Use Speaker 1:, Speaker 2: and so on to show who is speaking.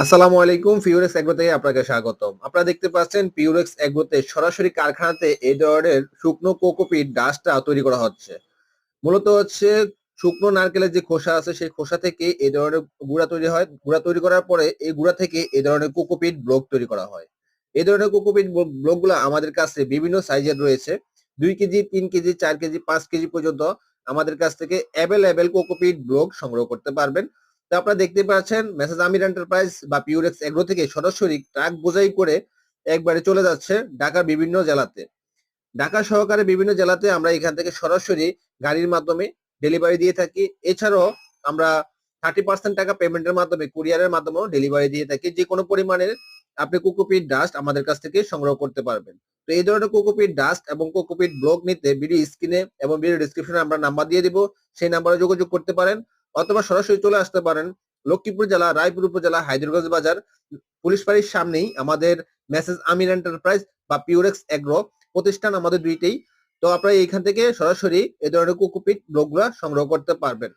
Speaker 1: আসসালামু আলাইকুম, পিউরেক্স এগ্রো থেকে আপনাকে স্বাগতম। আপনারা দেখতে পাচ্ছেন পিউরেক্স এগ্রোতে সরাসরি কারখানাতে এই ধরনের শুকনো কোকোপিট ডাস্টটা তৈরি করা হচ্ছে। মূলত হচ্ছে শুকনো নারকেলের যে খোসা আছে সেই খোসা থেকে এই ধরনের গুঁড়া তৈরি হয়। গুঁড়া তৈরি করার পরে এই গুঁড়া থেকে এই ধরনের কোকোপিট ব্লক তৈরি করা হয়। এই ধরনের কোকোপিট ব্লকগুলো আমাদের কাছে বিভিন্ন সাইজের রয়েছে। ২ কেজি, ৩ কেজি, ৪ কেজি, ৫ কেজি পর্যন্ত আমাদের কাছ থেকে এভেইলেবল কোকোপিট ব্লক সংগ্রহ করতে পারবেন। তো আপনারা দেখতে পাচ্ছেন মেসার্স আমির এন্টারপ্রাইজ বা পিউরেক্স এগ্রো থেকে সরাসরি ট্রাক বোঝাই করে একবারে চলে যাচ্ছে ঢাকার বিভিন্ন জেলাতে। ঢাকা সহকারে বিভিন্ন জেলাতে আমরা এখান থেকে সরাসরি গাড়ির মাধ্যমে ডেলিভারি দিয়ে থাকি। এছাড়াও আমরা 30% টাকা পেমেন্টের মাধ্যমে কুরিয়ারের মাধ্যমেও ডেলিভারি দিয়ে থাকি। যেকোনো পরিমাণের আপনি কোকোপিট ডাস্ট আমাদের কাছ থেকে সংগ্রহ করতে পারবেন। তো এই ধরনের কোকোপিট ডাস্ট এবং কোকোপিট ব্লক নিতে ভিডিও স্ক্রিনে এবং ভিডিও ডেসক্রিপশনে আমরা নাম্বার দিয়ে দিব। সেই নাম্বারে যোগাযোগ করতে পারেন অথবা সরাসরি চলে আসতে পারেন লক্ষ্মীপুর জেলা, রায়পুর উপজেলা, হায়দ্রাবাদ বাজার, পুলিশ ফাঁড়ির সামনেই আমাদের মেসার্স আমির এন্টারপ্রাইজ বা পিউরেক্স এগ্রো প্রতিষ্ঠান আমাদের দুইটাই। তো আপনারা এইখান থেকে সরাসরি এই ধরনের কোকোপিট ব্লকগুলা সংগ্রহ করতে পারবেন।